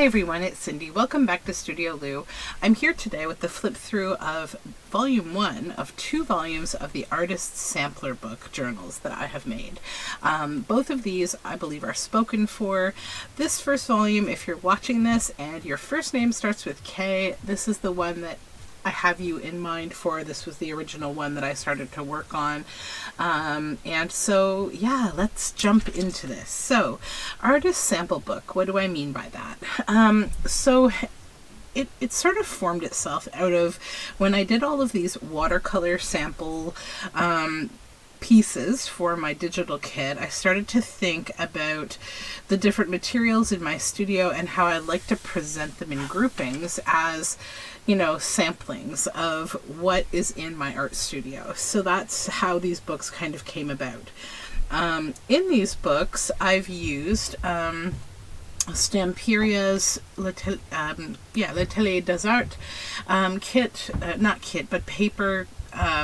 Hi everyone, it's Cindy. Welcome back to Studioloo. I'm here today with the flip through of volume 1 of 2 volumes of the Artist Sampler book journals that I have made. Both of these I believe are spoken for. This first volume, if you're watching this and your first name starts with K, this is the one that I have you in mind for. This was the original one that I started to work on. And so, yeah, let's jump into this. So, artist sample book, what do I mean by that? It sort of formed itself out of when I did all of these watercolor sample pieces for my digital kit. I started to think about the different materials in my studio and how I like to present them in groupings as, you know, samplings of what is in my art studio. So that's how these books kind of came about. In these books, I've used Stamperia's L'Atelier des Arts paper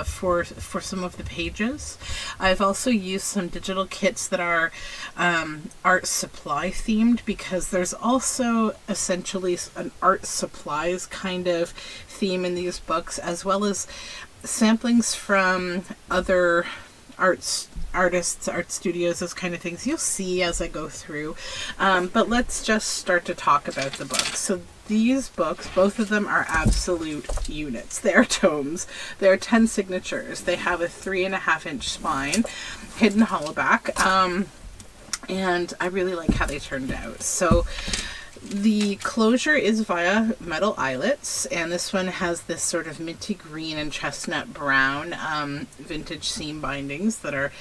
for some of the pages. I've also used some digital kits that are art supply themed, because there's also essentially an art supplies kind of theme in these books, as well as samplings from other artists, art studios, those kind of things you'll see as I go through. But let's just start to talk about the books. So these books, both of them are absolute units. They're tomes. They're 10 signatures. They have a 3.5-inch spine, hidden hollow back, and I really like how they turned out. So the closure is via metal eyelets, and this one has this sort of minty green and chestnut brown vintage seam bindings that are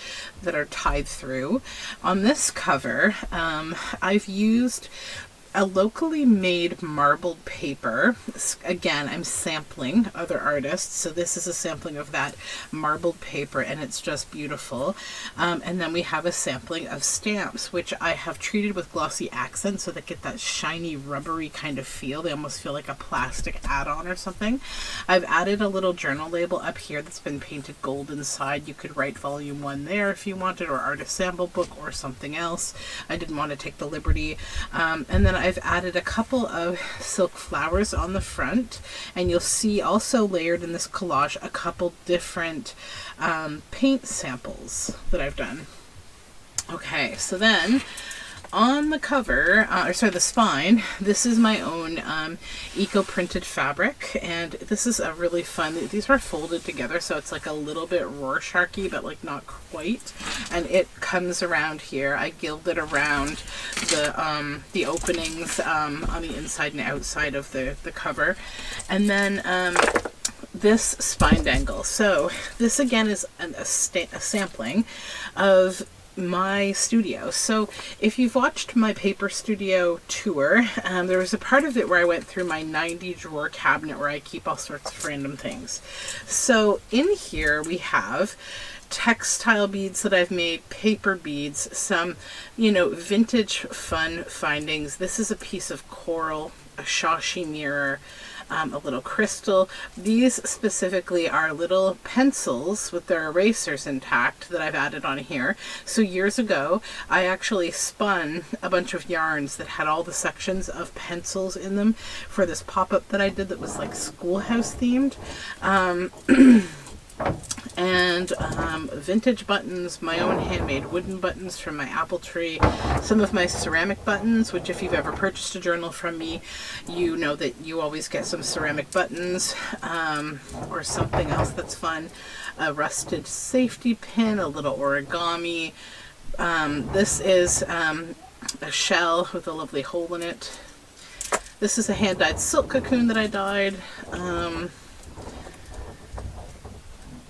tied through. On this cover, I've used a locally made marbled paper. Again, I'm sampling other artists, so this is a sampling of that marbled paper, and it's just beautiful. And then we have a sampling of stamps, which I have treated with glossy accents so they get that shiny, rubbery kind of feel. They almost feel like a plastic add-on or something. I've added a little journal label up here that's been painted gold inside. You could write volume 1 there if you wanted, or artist sample book, or something else. I didn't want to take the liberty. And then I've added a couple of silk flowers on the front, and you'll see also layered in this collage a couple different paint samples that I've done. Okay, so then on the cover, the spine, this is my own eco-printed fabric, and this is a really fun, these were folded together, so it's like a little bit Rorschach-y, but like not quite, and it comes around here. I gilded around the openings on the inside and outside of the cover, and then this spine dangle. So this again is a sampling of my studio. So if you've watched my paper studio tour, there was a part of it where I went through my 90 drawer cabinet where I keep all sorts of random things. So in here we have textile beads that I've made, paper beads, some, you know, vintage fun findings. This is a piece of coral, a shashi mirror, a little crystal. These specifically are little pencils with their erasers intact that I've added on here. So years ago, I actually spun a bunch of yarns that had all the sections of pencils in them for this pop-up that I did that was like schoolhouse themed. And vintage buttons, my own handmade wooden buttons from my apple tree, some of my ceramic buttons, which if you've ever purchased a journal from me, you know that you always get some ceramic buttons, or something else that's fun, a rusted safety pin, a little origami. This is a shell with a lovely hole in it. This is a hand-dyed silk cocoon that I dyed.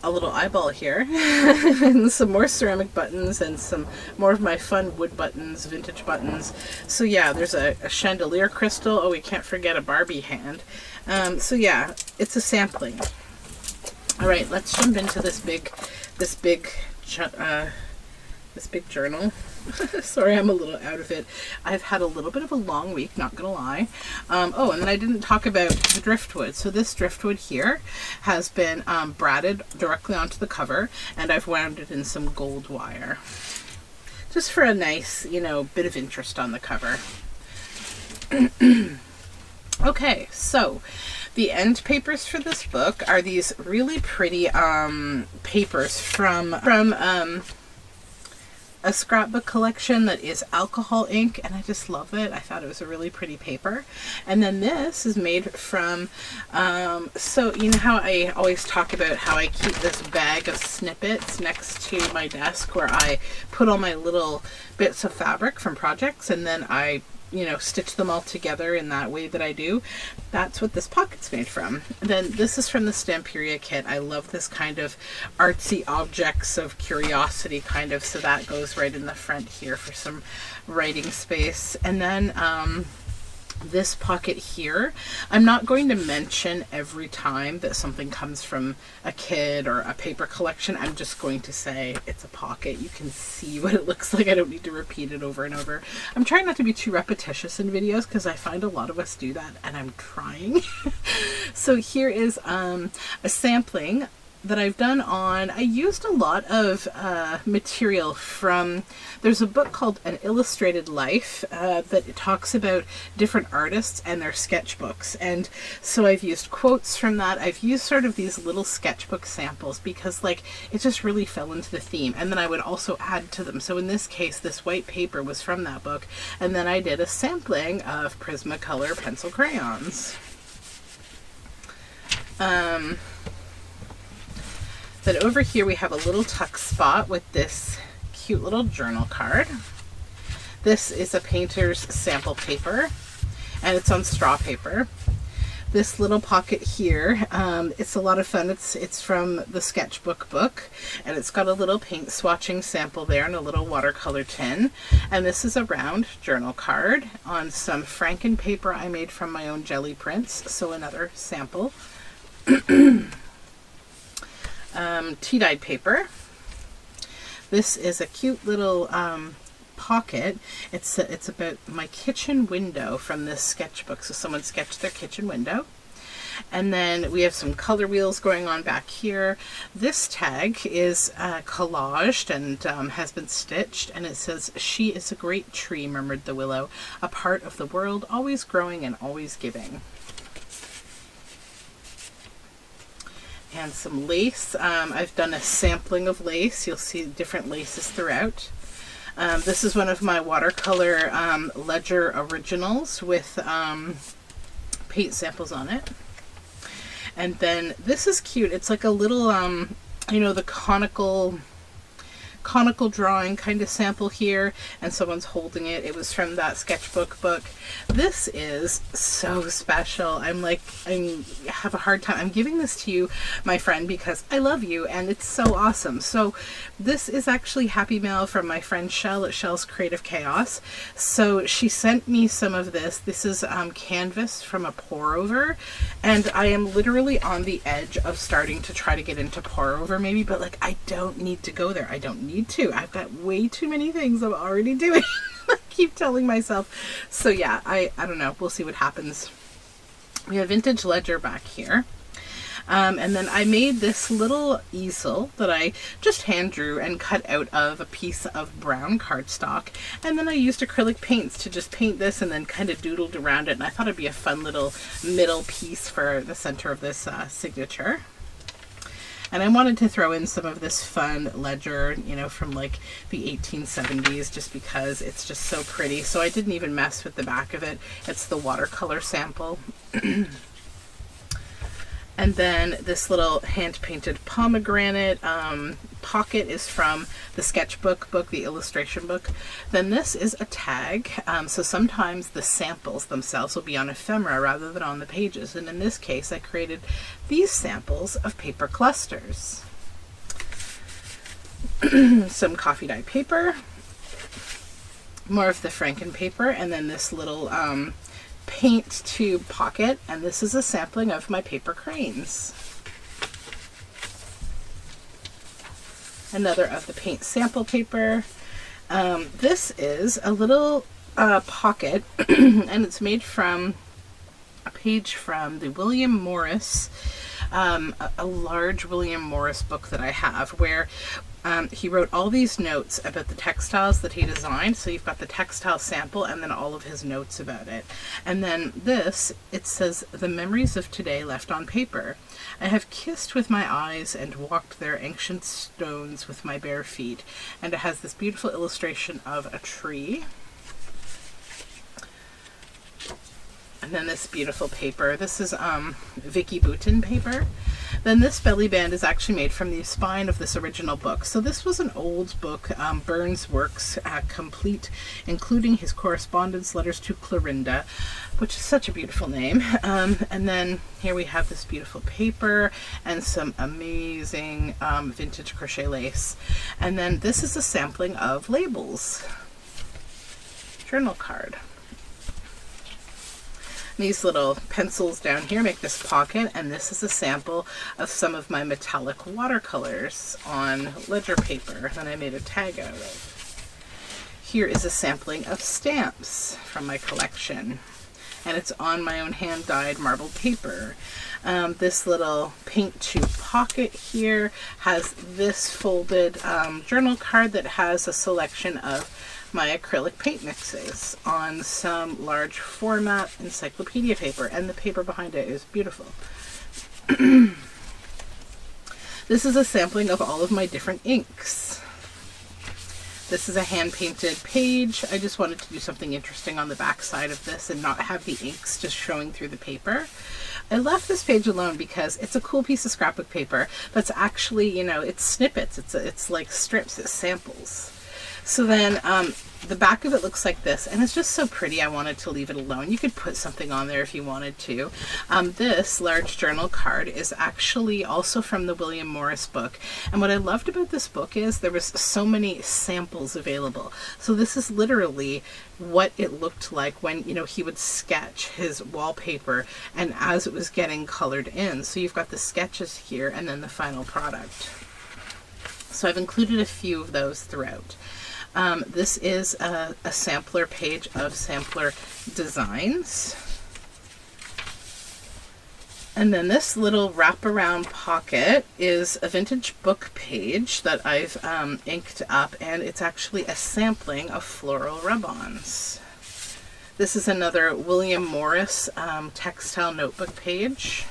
A little eyeball here, and some more ceramic buttons, and some more of my fun wood buttons, vintage buttons. So yeah, there's a chandelier crystal. Oh, we can't forget a Barbie hand. So yeah, it's a sampling. All right, let's jump into this big journal. Sorry, I'm a little out of it. I've had a little bit of a long week, not gonna lie. Oh, and then I didn't talk about the driftwood. So this driftwood here has been braided directly onto the cover, and I've wound it in some gold wire, just for a nice, you know, bit of interest on the cover. Okay, so the end papers for this book are these really pretty papers from a scrapbook collection that is alcohol ink, and I just love it. I thought it was a really pretty paper. And then this is made from, so you know how I always talk about how I keep this bag of snippets next to my desk where I put all my little bits of fabric from projects and then I stitch them all together in that way that I do. That's what this pocket's made from. Then this is from the Stamperia kit. I love this kind of artsy objects of curiosity kind of, so that goes right in the front here for some writing space. And then this pocket here, I'm not going to mention every time that something comes from a kid or a paper collection. I'm just going to say it's a pocket. You can see what it looks like. I don't need to repeat it over and over. I'm trying not to be too repetitious in videos because I find a lot of us do that, and I'm trying. So here is a sampling that I've done on, I used a lot of material from, there's a book called An Illustrated Life that talks about different artists and their sketchbooks. And so I've used quotes from that. I've used sort of these little sketchbook samples because like it just really fell into the theme. And then I would also add to them. So in this case, this white paper was from that book. And then I did a sampling of Prismacolor pencil crayons. Then over here we have a little tuck spot with this cute little journal card. This is a painter's sample paper, and it's on straw paper. This little pocket here, it's a lot of fun. It's from the sketchbook book, and it's got a little paint swatching sample there and a little watercolor tin. And this is a round journal card on some Franken paper I made from my own jelly prints, so another sample. Tea-dyed paper. This is a cute little pocket. It's about my kitchen window from this sketchbook. So someone sketched their kitchen window. And then we have some color wheels going on back here. This tag is collaged and has been stitched, and it says, "She is a great tree," murmured the willow, "a part of the world, always growing and always giving." And some lace. I've done a sampling of lace. You'll see different laces throughout. This is one of my watercolor ledger originals with paint samples on it. And then this is cute. It's like a little, the conical drawing kind of sample here, and someone's holding it. It was from that sketchbook book. This is so special. I have a hard time. I'm giving this to you, my friend, because I love you and it's so awesome. So this is actually Happy Mail from my friend Shell at Shell's Creative Chaos. So she sent me some of this. This is canvas from a pour over, and I am literally on the edge of starting to try to get into pour over maybe, but like I don't need to go there. I don't need to. I've got way too many things I'm already doing. I keep telling myself. So yeah, I don't know. We'll see what happens. We have vintage ledger back here. And then I made this little easel that I just hand drew and cut out of a piece of brown cardstock. And then I used acrylic paints to just paint this and then kind of doodled around it. And I thought it'd be a fun little middle piece for the center of this signature. And I wanted to throw in some of this fun ledger, from like the 1870s, just because it's just so pretty. So I didn't even mess with the back of it. It's the watercolor sample. And then this little hand-painted pomegranate pocket is from the sketchbook book, the illustration book. Then this is a tag. So sometimes the samples themselves will be on ephemera rather than on the pages. And in this case, I created these samples of paper clusters. Some coffee dye paper, more of the Franken paper, and then this little paint tube pocket, and this is a sampling of my paper cranes. Another of the paint sample paper. This is a little pocket and it's made from a page from the William Morris, a large William Morris book that I have, where he wrote all these notes about the textiles that he designed. So you've got the textile sample and then all of his notes about it. And then this, it says, "The memories of today left on paper. I have kissed with my eyes and walked their ancient stones with my bare feet." And it has this beautiful illustration of a tree. And then this beautiful paper. This is Vicky Boutin paper. Then this belly band is actually made from the spine of this original book. So this was an old book, Burns Works Complete, including his correspondence letters to Clorinda, which is such a beautiful name. And then here we have this beautiful paper and some amazing vintage crochet lace. And then this is a sampling of labels. Journal card. These little pencils down here make this pocket, and this is a sample of some of my metallic watercolors on ledger paper that I made a tag out of. Here is a sampling of stamps from my collection, and it's on my own hand-dyed marbled paper. This little paint tube pocket here has this folded journal card that has a selection of my acrylic paint mixes on some large format encyclopedia paper, and the paper behind it is beautiful. This is a sampling of all of my different inks. This is a hand-painted page. I just wanted to do something interesting on the back side of this and not have the inks just showing through the paper. I left this page alone because it's a cool piece of scrapbook paper that's actually, you know, it's snippets. It's like strips, it's samples. So then the back of it looks like this, and it's just so pretty. I wanted to leave it alone. You could put something on there if you wanted to. This large journal card is actually also from the William Morris book. And what I loved about this book is there was so many samples available. So this is literally what it looked like when, you know, he would sketch his wallpaper and as it was getting colored in. So you've got the sketches here and then the final product. So I've included a few of those throughout. This is a sampler page of sampler designs. And then this little wraparound pocket is a vintage book page that I've inked up, and it's actually a sampling of floral rub-ons. This is another William Morris textile notebook page.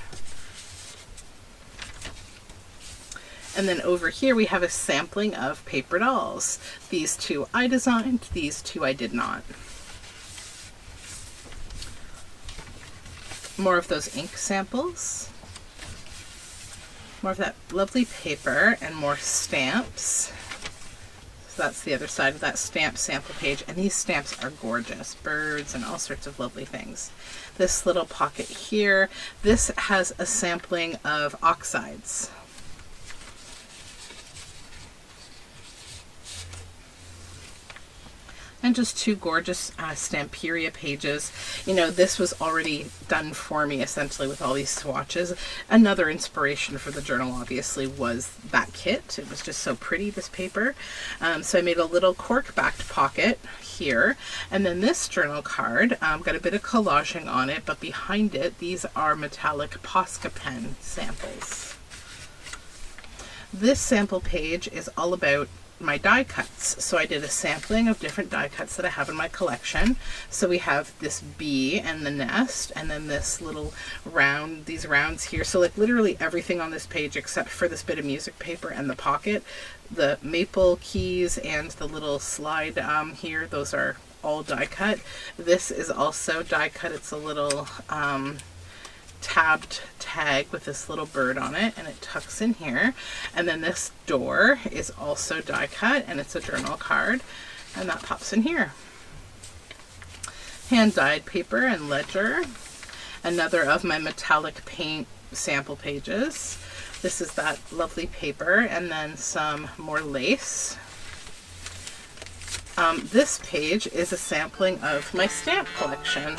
And then over here we have a sampling of paper dolls. These two I designed, these two I did not. More of those ink samples. More of that lovely paper and more stamps. So that's the other side of that stamp sample page. And these stamps are gorgeous. Birds and all sorts of lovely things. This little pocket here, this has a sampling of oxides. And just two gorgeous Stamperia pages. You know, this was already done for me essentially with all these swatches. Another inspiration for the journal obviously was that kit. It was just so pretty, this paper. So I made a little cork-backed pocket here. And then this journal card got a bit of collaging on it, but behind it, these are metallic Posca pen samples. This sample page is all about my die cuts. So I did a sampling of different die cuts that I have in my collection. So we have this bee and the nest, and then this little round, these rounds here. So like literally everything on this page except for this bit of music paper and the pocket, the maple keys and the little slide here, those are all die cut. This is also die cut. It's a little tabbed tag with this little bird on it, and it tucks in here. And then this door is also die cut, and it's a journal card, and that pops in here. Hand dyed paper and ledger. Another of my metallic paint sample pages. This is that lovely paper, and then some more lace. This page is a sampling of my stamp collection.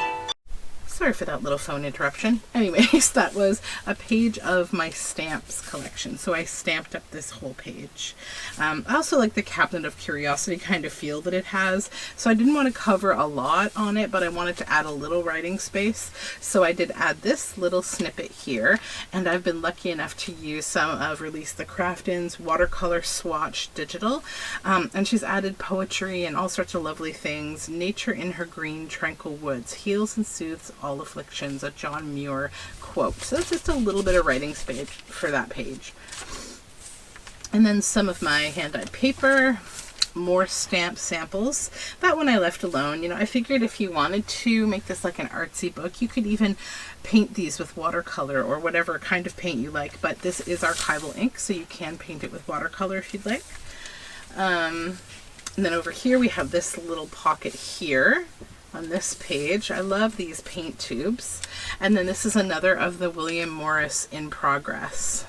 Sorry for that little phone interruption. Anyways, that was a page of my stamps collection. So I stamped up this whole page. I also like the Cabinet of Curiosity kind of feel that it has. So I didn't want to cover a lot on it, but I wanted to add a little writing space. So I did add this little snippet here. And I've been lucky enough to use some of Release the Craftin's watercolor swatch digital. And she's added poetry and all sorts of lovely things. Nature in her green tranquil woods heals and soothes all afflictions, a John Muir quote. So that's just a little bit of writing space for that page. And then some of my hand-dyed paper, more stamp samples. That one I left alone. You know, I figured if you wanted to make this like an artsy book, you could even paint these with watercolor or whatever kind of paint you like, but this is archival ink, so you can paint it with watercolor if you'd like. And then over here we have this little pocket here on this page. I love these paint tubes. And then this is another of the William Morris In Progress.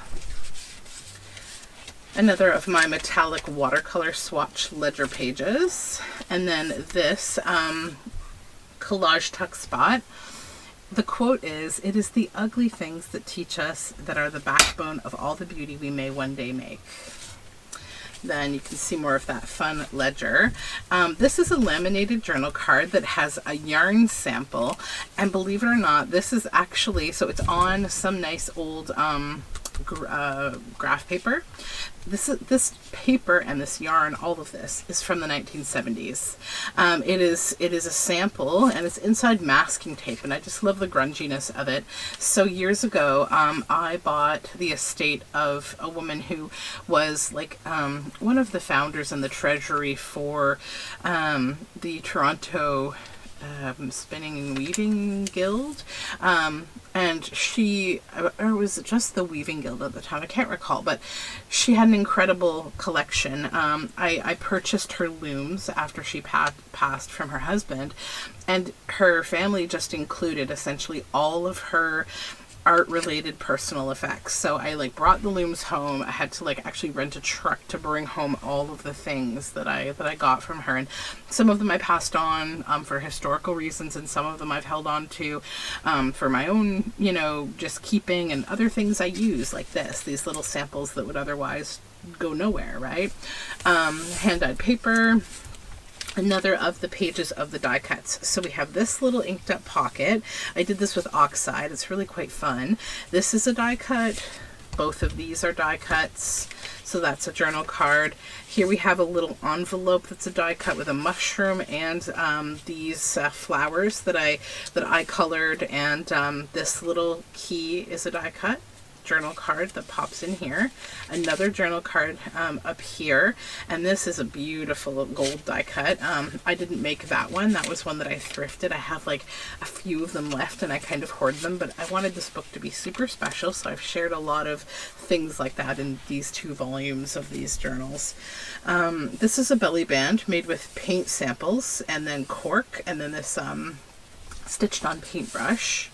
Another of my metallic watercolor swatch ledger pages. And then this collage tuck spot. The quote is, "It is the ugly things that teach us that are the backbone of all the beauty we may one day make." Then you can see more of that fun ledger. This is a laminated journal card that has a yarn sample, and believe it or not, this is actually, so it's on some nice old graph paper. This paper and this yarn, all of this is from the 1970s. It is a sample, and it's inside masking tape, and I just love the grunginess of it. So years ago, I bought the estate of a woman who was like one of the founders in the treasury for the Toronto Spinning and Weaving Guild, and she, or was it just the Weaving Guild at the time, I can't recall, but she had an incredible collection. I purchased her looms after she passed from her husband, and her family just included essentially all of her art-related personal effects. So I like brought the looms home. I had to like actually rent a truck to bring home all of the things that I got from her, and some of them I passed on for historical reasons, and some of them I've held on to for my own, you know, just keeping, and other things I use like these little samples that would otherwise go nowhere, right? Hand-dyed paper. Another of the pages of the die cuts. So we have this little inked up pocket. I did this with oxide. It's really quite fun. This is a die cut. Both of these are die cuts. So that's a journal card. Here we have a little envelope that's a die cut with a mushroom and these flowers that I colored, and this little key is a die cut journal card that pops in here. Another journal card up here, and this is a beautiful gold die cut. I didn't make that one. That was one that I thrifted. I have like a few of them left, and I kind of hoard them, but I wanted this book to be super special, so I've shared a lot of things like that in these 2 volumes of these journals. This is a belly band made with paint samples and then cork, and then this stitched on paintbrush.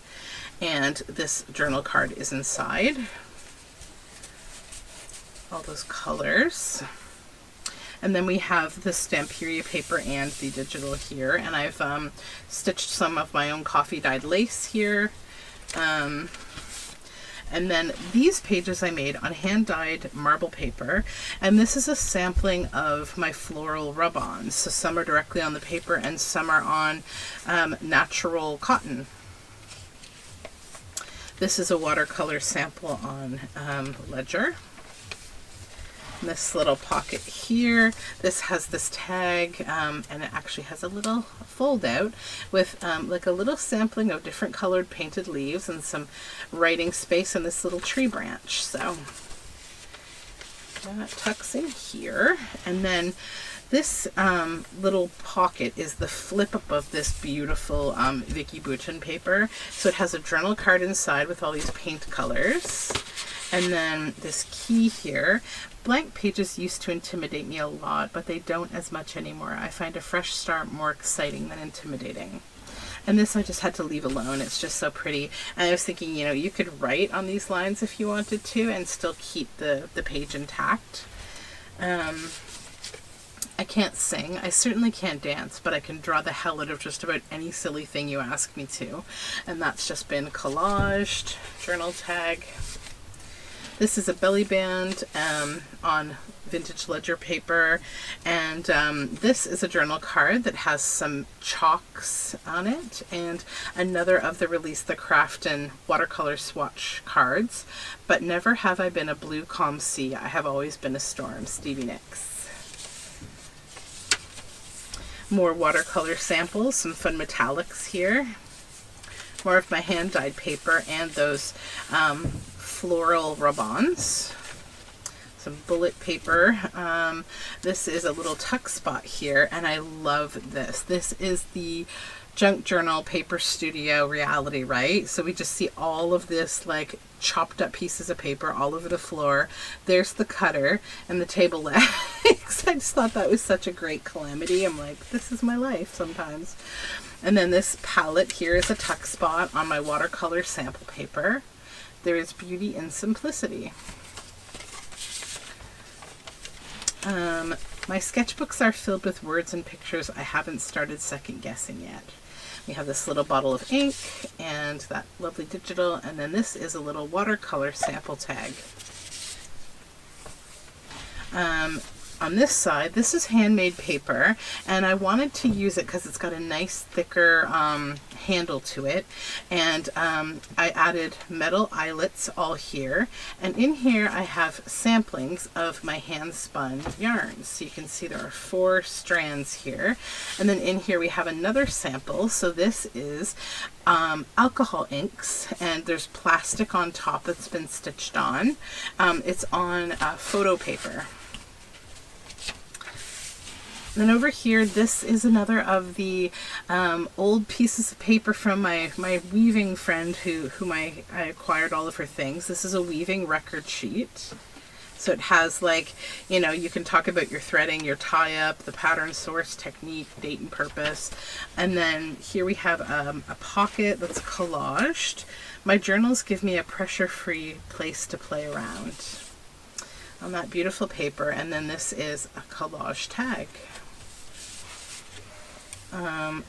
And this journal card is inside. All those colors. And then we have the Stamperia paper and the digital here. And I've stitched some of my own coffee dyed lace here. And then these pages I made on hand-dyed marble paper, and this is a sampling of my floral rub-ons. So some are directly on the paper and some are on natural cotton. This is a watercolor sample on ledger. And this little pocket here, this has this tag, and it actually has a little fold out with like a little sampling of different colored painted leaves and some writing space in this little tree branch. So that tucks in here. And then this little pocket is the flip up of this beautiful Vicky Bouton paper. So it has a journal card inside with all these paint colors. And then this key here. Blank pages used to intimidate me a lot, but they don't as much anymore. I find a fresh start more exciting than intimidating. And this I just had to leave alone. It's just so pretty. And I was thinking, you know, you could write on these lines if you wanted to and still keep the page intact. I can't sing. I certainly can't dance, but I can draw the hell out of just about any silly thing you ask me to. And that's just been collaged, journal tag. This is a belly band on vintage ledger paper, and this is a journal card that has some chalks on it, and another of the Release the Craft and watercolor swatch cards. But never have I been a blue calm sea, I have always been a storm. Stevie Nicks. More watercolor samples, some fun metallics here. More of my hand-dyed paper and those floral rub-ons. Some bullet paper. This is a little tuck spot here, and I love this. This is the Junk Journal Paper Studio reality, right? So we just see all of this like chopped up pieces of paper all over the floor. There's the cutter and the table legs. I just thought that was such a great calamity. I'm like, this is my life sometimes. And then this palette here is a tuck spot on my watercolor sample paper. There is beauty in simplicity. My sketchbooks are filled with words and pictures I haven't started second guessing yet. We have this little bottle of ink and that lovely digital, and then this is a little watercolor sample tag. On this side, this is handmade paper, and I wanted to use it because it's got a nice thicker handle to it, and I added metal eyelets all here, and in here I have samplings of my hand spun yarns. So you can see there are 4 strands here, and then in here we have another sample. So this is alcohol inks, and there's plastic on top that's been stitched on. It's on photo paper. Then over here, this is another of the old pieces of paper from my weaving friend whom I acquired all of her things. This is a weaving record sheet. So it has, like, you know, you can talk about your threading, your tie-up, the pattern source, technique, date and purpose. And then here we have a pocket that's collaged. My journals give me a pressure-free place to play around on that beautiful paper. And then this is a collage tag.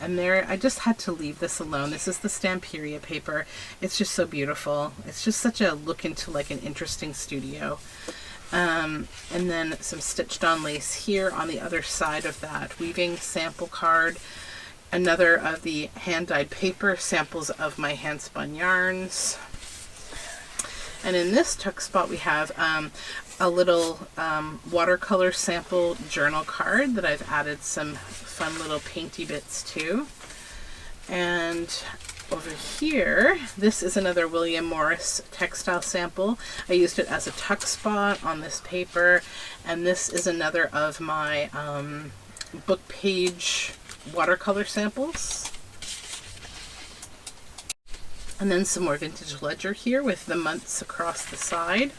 And there, I just had to leave this alone. This is the Stamperia paper. It's just so beautiful. It's just such a look into like an interesting studio. And then some stitched on lace here on the other side of that weaving sample card. Another of the hand-dyed paper samples of my hand spun yarns. And in this tuck spot we have a little watercolor sample journal card that I've added some fun little painty bits to. And over here, this is another William Morris textile sample. I used it as a tuck spot on this paper, and this is another of my book page watercolor samples. And then some more vintage ledger here with the months across the side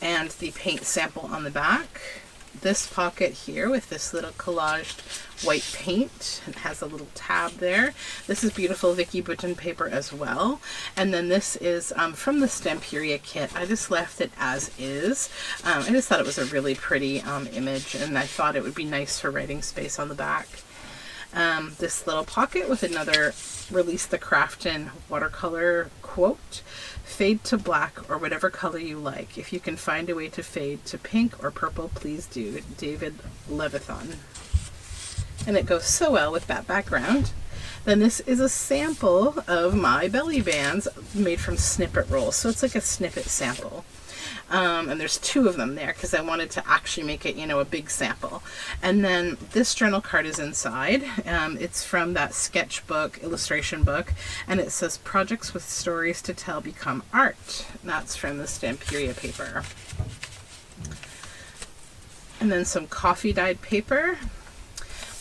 and the paint sample on the back. This pocket here with this little collaged white paint. It has a little tab there. This is beautiful Vicky Button paper as well. And then this is from the Stamperia kit. I just left it as is. I just thought it was a really pretty image, and I thought it would be nice for writing space on the back. This little pocket with another Release the Craft in watercolor quote. Fade to black or whatever color you like. If you can find a way to fade to pink or purple, please do. David Levithan. And it goes so well with that background. Then this is a sample of my belly bands made from snippet rolls. So it's like a snippet sample. And there's 2 of them there because I wanted to actually make it, you know, a big sample. And then this journal card is inside. It's from that sketchbook, illustration book, and it says projects with stories to tell become art. And that's from the Stamperia paper. And then some coffee dyed paper.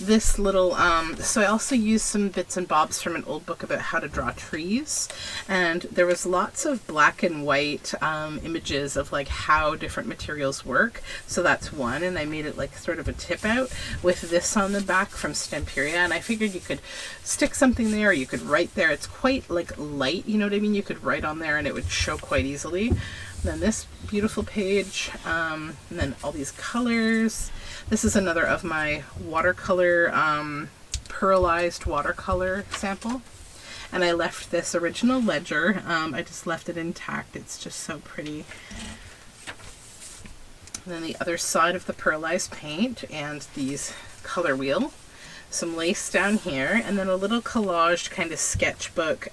This little, so I also used some bits and bobs from an old book about how to draw trees, and there was lots of black and white images of like how different materials work. So that's one, and I made it like sort of a tip out with this on the back from Stamperia, and I figured you could stick something there, or you could write there. It's quite like light, you know what I mean? You could write on there and it would show quite easily. And then this beautiful page, and then all these colors. This is another of my watercolor, pearlized watercolor sample. And I left this original ledger. I just left it intact. It's just so pretty. And then the other side of the pearlized paint and these color wheel. Some lace down here, and then a little collaged kind of sketchbook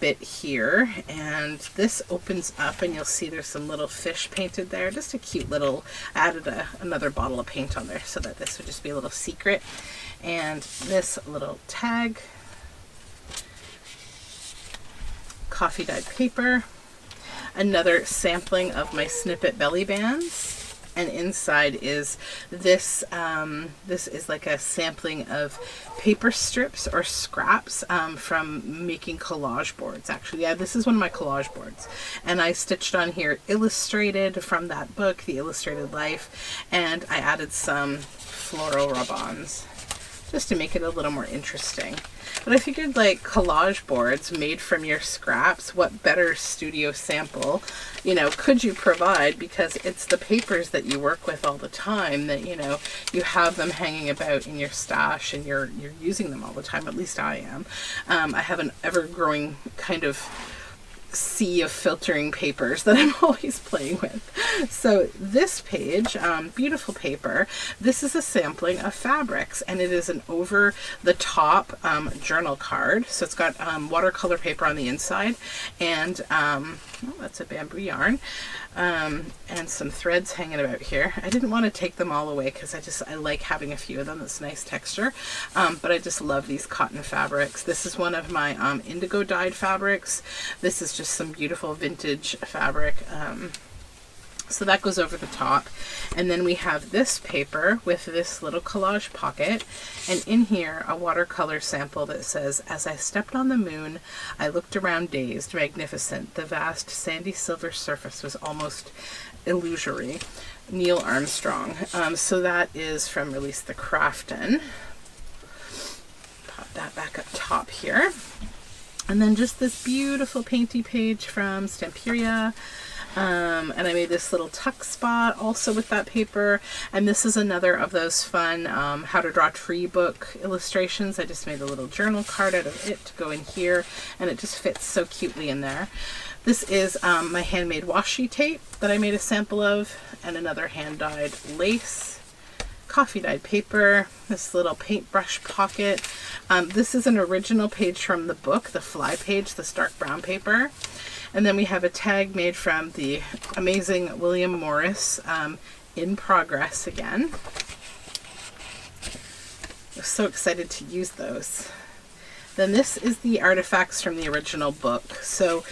bit here. And this opens up and you'll see there's some little fish painted there. Just a cute little, I added another bottle of paint on there so that this would just be a little secret. And this little tag, coffee dyed paper, another sampling of my snippet belly bands. And inside is this, this is like a sampling of paper strips or scraps from making collage boards. Actually, yeah, this is one of my collage boards. And I stitched on here illustrated from that book, The Illustrated Life, and I added some floral rub-ons just to make it a little more interesting. But I figured, like, collage boards made from your scraps, what better studio sample, you know, could you provide? Because it's the papers that you work with all the time that, you know, you have them hanging about in your stash and you're using them all the time. At least I am. I have an ever-growing kind of sea of filtering papers that I'm always playing with. So this page, beautiful paper, this is a sampling of fabrics, and it is an over the top journal card. So it's got watercolor paper on the inside, and oh, that's a bamboo yarn, and some threads hanging about here. I didn't want to take them all away because I like having a few of them. It's nice texture, but I just love these cotton fabrics. This is one of my indigo dyed fabrics. This is just some beautiful vintage fabric. So that goes over the top. And then we have this paper with this little collage pocket, and in here a watercolor sample that says, "As I stepped on the moon, I looked around dazed, magnificent. The vast sandy silver surface was almost illusory." Neil Armstrong. So that is from Release the Crafton. Pop that back up top here. And then just this beautiful painty page from Stamperia. And I made this little tuck spot also with that paper. And this is another of those fun how to draw tree book illustrations. I just made a little journal card out of it to go in here, and it just fits so cutely in there. This is my handmade washi tape that I made a sample of, and another hand-dyed lace, coffee dyed paper, this little paintbrush pocket. This is an original page from the book, the fly page, the stark brown paper. And then we have a tag made from the amazing William Morris, In Progress again. I'm so excited to use those. Then this is the artifacts from the original book. So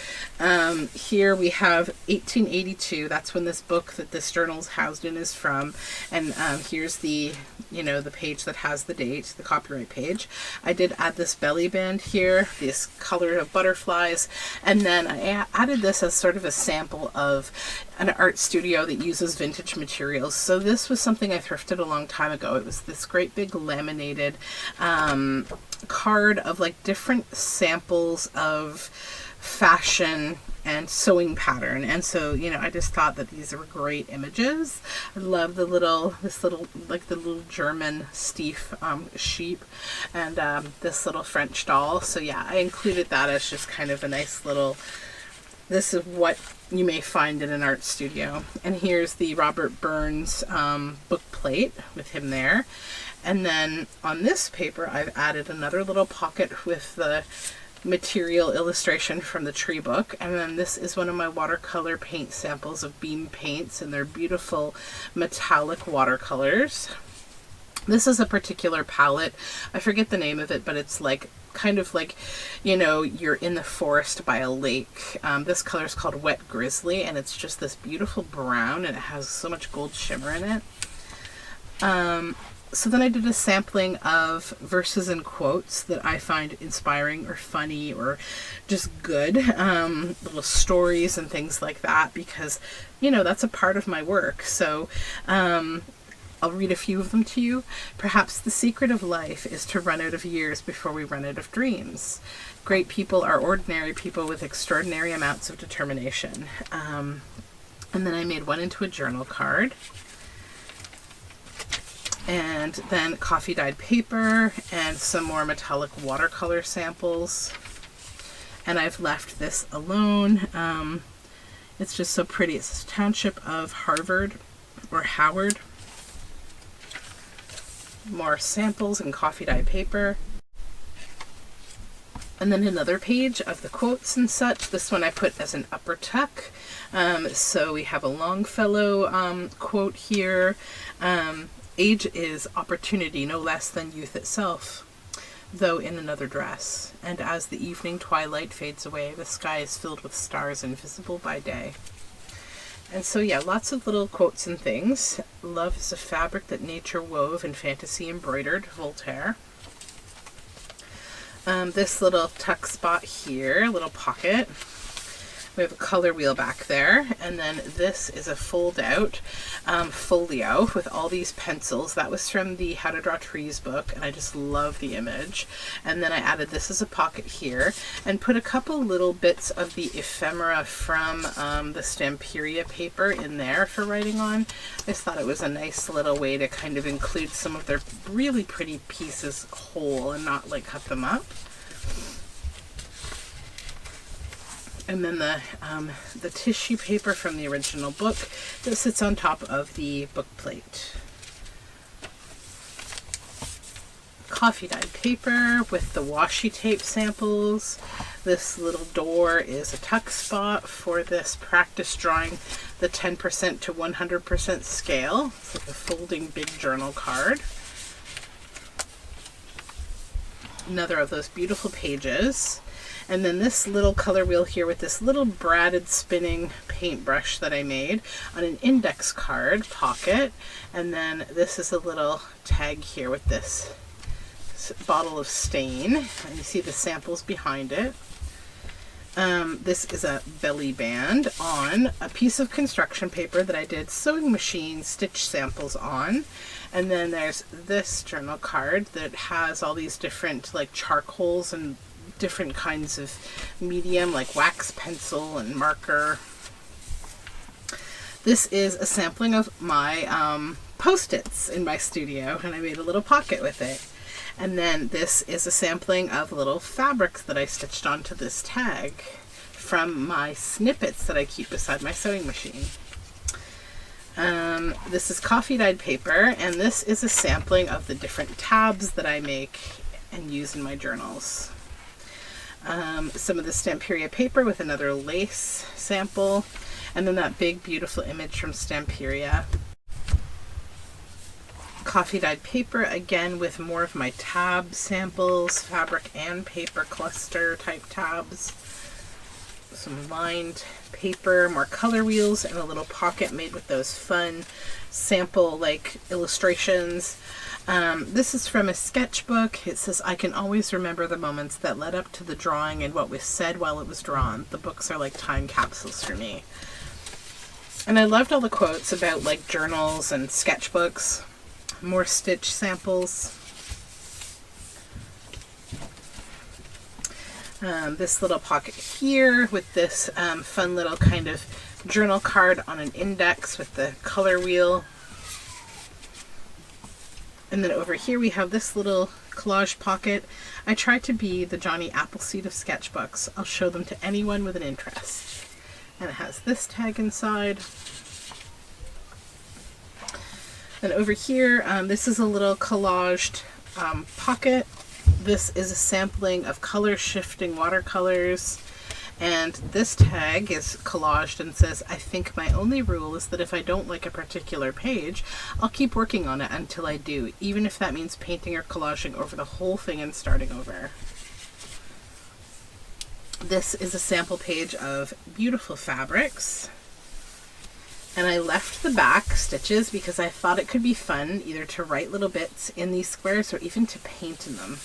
here we have 1882. That's when this book that this journal is housed in is from. And here's the, you know, the page that has the date, the copyright page. I did add this belly band here, this color of butterflies. And then I added this as sort of a sample of an art studio that uses vintage materials. So this was something I thrifted a long time ago. It was this great big laminated card of like different samples of fashion and sewing pattern. And so, you know, I just thought that these were great images. I love the little, like the little German Stief sheep, and this little French doll. So yeah, I included that as just kind of a nice little, this is what you may find in an art studio. And here's the Robert Burns book plate with him there. And then on this paper, I've added another little pocket with the material illustration from the tree book. And then this is one of my watercolor paint samples of Beam Paints, and they're beautiful metallic watercolors. This is a particular palette. I forget the name of it, but it's like kind of like, you know, you're in the forest by a lake. This color is called Wet Grizzly, and it's just this beautiful brown, and it has so much gold shimmer in it. So then I did a sampling of verses and quotes that I find inspiring or funny or just good, little stories and things like that, because, you know, that's a part of my work. So I'll read a few of them to you. Perhaps the secret of life is to run out of years before we run out of dreams. Great people are ordinary people with extraordinary amounts of determination. And then I made one into a journal card. And then coffee dyed paper and some more metallic watercolor samples. And I've left this alone. It's just so pretty. It's a township of Harvard or Howard. More samples and coffee dyed paper. And then another page of the quotes and such. This one I put as an upper tuck. So we have a Longfellow quote here. Age is opportunity no less than youth itself, though in another dress. And as the evening twilight fades away, the sky is filled with stars invisible by day. And so yeah, lots of little quotes and things. Love is a fabric that nature wove and fantasy embroidered, Voltaire. This little tuck spot here, little pocket. We have a color wheel back there, and then this is a fold out folio with all these pencils. That was from the How to Draw Trees book, and I just love the image. And then I added this as a pocket here and put a couple little bits of the ephemera from the Stamperia paper in there for writing on. I just thought it was a nice little way to kind of include some of their really pretty pieces whole and not like cut them up. And then the tissue paper from the original book that sits on top of the book plate. Coffee dyed paper with the washi tape samples. This little door is a tuck spot for this practice drawing the 10% to 100% scale. It's like a folding big journal card. Another of those beautiful pages. And then this little color wheel here with this little braided spinning paintbrush that I made on an index card pocket. And then this is a little tag here with this bottle of stain. And you see the samples behind it. This is a belly band on a piece of construction paper that I did sewing machine stitch samples on. And then there's this journal card that has all these different like charcoals and different kinds of medium like wax pencil and marker. This is a sampling of my Post-its in my studio, and I made a little pocket with it. And then this is a sampling of little fabrics that I stitched onto this tag from my snippets that I keep beside my sewing machine. This is coffee dyed paper, and this is a sampling of the different tabs that I make and use in my journals. Some of the Stamperia paper with another lace sample, and then that big beautiful image from Stamperia. Coffee dyed paper again with more of my tab samples, fabric and paper cluster type tabs. Some lined paper, more color wheels, and a little pocket made with those fun sample like illustrations. This is from a sketchbook. It says, I can always remember the moments that led up to the drawing and what was said while it was drawn. The books are like time capsules for me. And I loved all the quotes about like journals and sketchbooks. More stitch samples. This little pocket here with this fun little kind of journal card on an index with the color wheel. And then over here we have this little collage pocket. I try to be the Johnny Appleseed of sketchbooks. I'll show them to anyone with an interest. And it has this tag inside. And over here, this is a little collaged pocket. This is a sampling of color shifting watercolors. And this tag is collaged and says, I think my only rule is that if I don't like a particular page, I'll keep working on it until I do, even if that means painting or collaging over the whole thing and starting over. This is a sample page of beautiful fabrics. And I left the back stitches because I thought it could be fun either to write little bits in these squares or even to paint in them.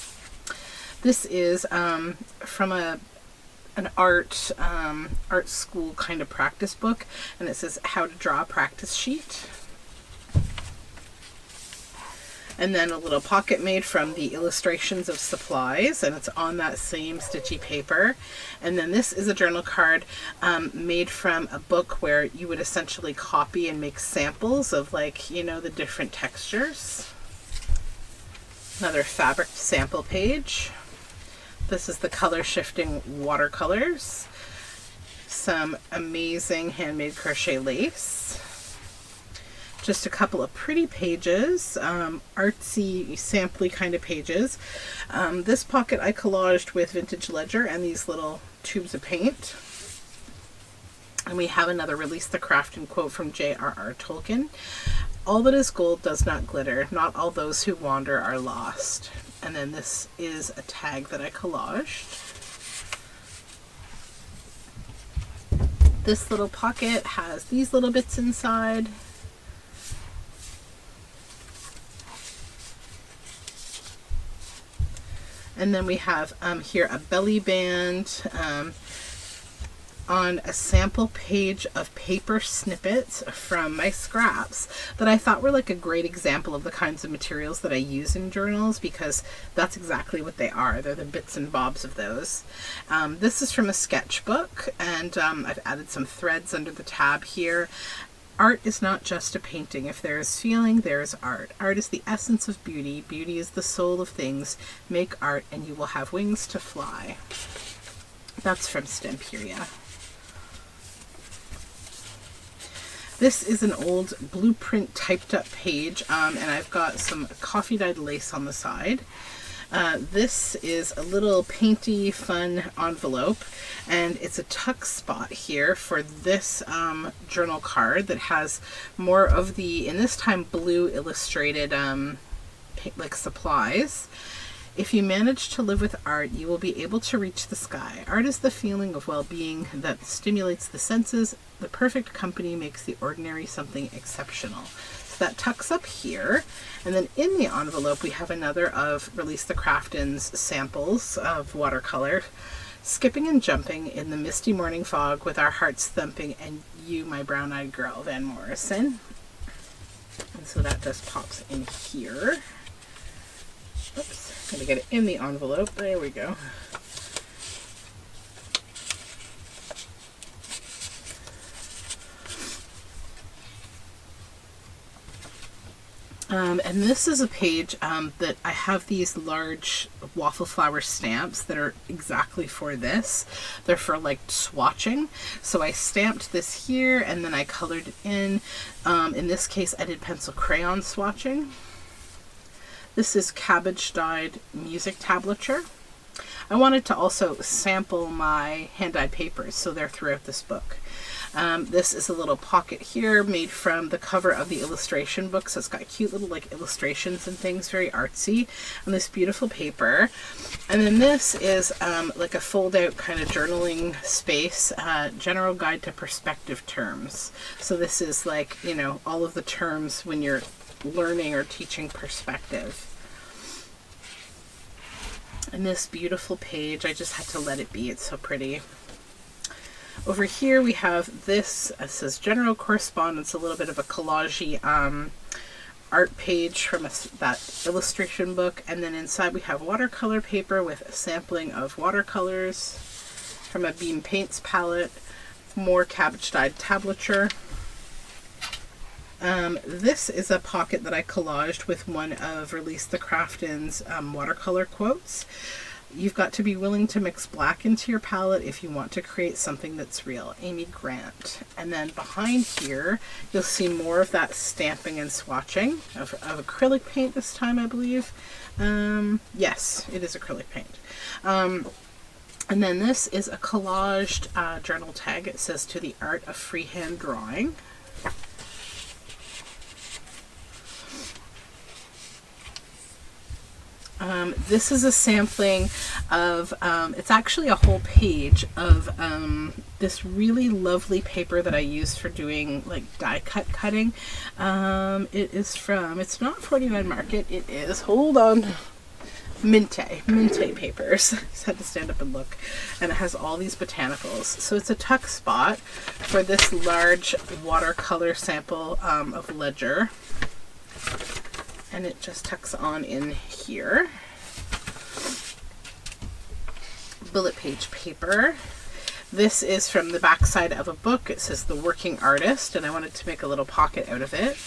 This is from an art school kind of practice book, and it says how to draw a practice sheet. And then a little pocket made from the illustrations of supplies, and it's on that same stitchy paper. And then this is a journal card made from a book where you would essentially copy and make samples of, like, you know, the different textures. Another fabric sample page. This is the color shifting watercolors. Some amazing handmade crochet lace. Just a couple of pretty pages, artsy, samply kind of pages. This pocket I collaged with vintage ledger and these little tubes of paint. And we have another Release the Crafting quote from J.R.R. Tolkien. All that is gold does not glitter. Not all those who wander are lost. And then this is a tag that I collaged. This little pocket has these little bits inside. And then we have here a belly band on a sample page of paper snippets from my scraps that I thought were like a great example of the kinds of materials that I use in journals, because that's exactly what they are. They're the bits and bobs of those. This is from a sketchbook, and I've added some threads under the tab here. Art is not just a painting. If there is feeling, there is art. Art is the essence of beauty. Beauty is the soul of things. Make art and you will have wings to fly. That's from Stemperia. This is an old blueprint typed up page, and I've got some coffee dyed lace on the side. This is a little painty, fun envelope, and it's a tuck spot here for this journal card that has more of the, in this time, blue illustrated like supplies. If you manage to live with art, you will be able to reach the sky. Art is the feeling of well-being that stimulates the senses. The perfect company makes the ordinary something exceptional. So that tucks up here. And then in the envelope, we have another of Release the Craftin's samples of watercolor. Skipping and jumping in the misty morning fog with our hearts thumping and you, my brown-eyed girl, Van Morrison. And so that just pops in here. Oops, gotta get it in the envelope. There we go. And this is a page that I have these large waffle flower stamps that are exactly for this. They're for like swatching. So I stamped this here and then I colored it in. In this case, I did pencil crayon swatching. This is cabbage dyed music tablature. I wanted to also sample my hand-dyed papers, so they're throughout this book. This is a little pocket here made from the cover of the illustration book, so it's got cute little like illustrations and things, very artsy, on this beautiful paper. And then this is like a fold-out kind of journaling space, general guide to perspective terms. So this is like, you know, all of the terms when you're learning or teaching perspective. And this beautiful page, I just had to let it be, it's so pretty. Over here we have this, it says general correspondence, a little bit of a collage-y art page from that illustration book. And then inside we have watercolor paper with a sampling of watercolors from a Beam Paints palette, more cabbage dyed tablature. This is a pocket that I collaged with one of Release the Craftin's watercolor quotes. You've got to be willing to mix black into your palette if you want to create something that's real. Amy Grant. And then behind here, you'll see more of that stamping and swatching of acrylic paint this time, I believe. Yes, it is acrylic paint. And then this is a collaged journal tag. It says to the art of freehand drawing. This is a sampling of, it's actually a whole page of this really lovely paper that I use for doing like die cut cutting. It is from, it's not 49 Market, it is, hold on, Minte papers. I just had to stand up and look. And it has all these botanicals. So it's a tuck spot for this large watercolor sample of Ledger. and it just tucks on in here. Bullet page paper. This is from the back side of a book. It says The Working Artist, and I wanted to make a little pocket out of it.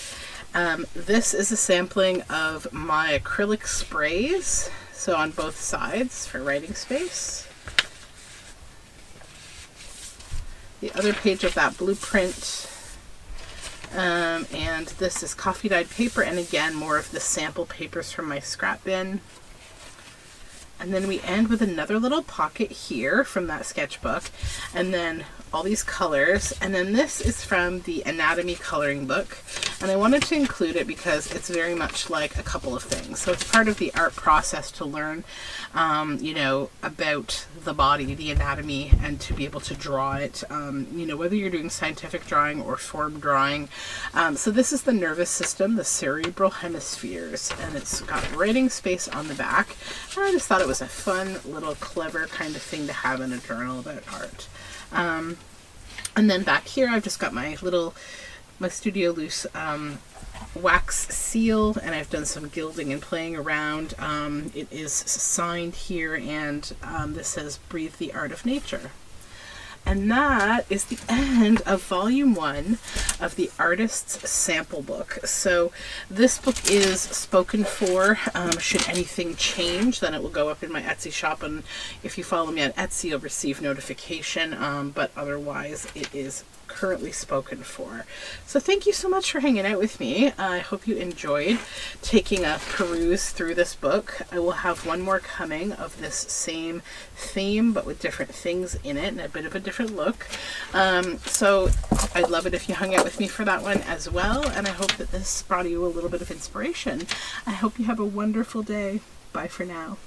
This is a sampling of my acrylic sprays, so on both sides for writing space. The other page of that blueprint, and this is coffee dyed paper, and again more of the sample papers from my scrap bin. And then we end with another little pocket here from that sketchbook, and then all these colors. And then this is from the anatomy coloring book, and I wanted to include it because it's very much like a couple of things. So it's part of the art process to learn, you know, about the body, the anatomy, and to be able to draw it, you know, whether you're doing scientific drawing or form drawing. So this is the nervous system, the cerebral hemispheres, and it's got writing space on the back. And I just thought it was a fun little clever kind of thing to have in a journal about art. And then back here I've just got my Studioloo wax seal, and I've done some gilding and playing around. It is signed here, and this says Breathe the Art of Nature. And that is the end of volume 1 of the Artist's Sample Book. So this book is spoken for. Should anything change, then it will go up in my Etsy shop, and if you follow me on Etsy, you'll receive notification, but otherwise it is currently spoken for. So thank you so much for hanging out with me. I hope you enjoyed taking a peruse through this book. I will have one more coming of this same theme, but with different things in it and a bit of a different look. So I'd love it if you hung out with me for that one as well, and I hope that this brought you a little bit of inspiration. I hope you have a wonderful day. Bye for now.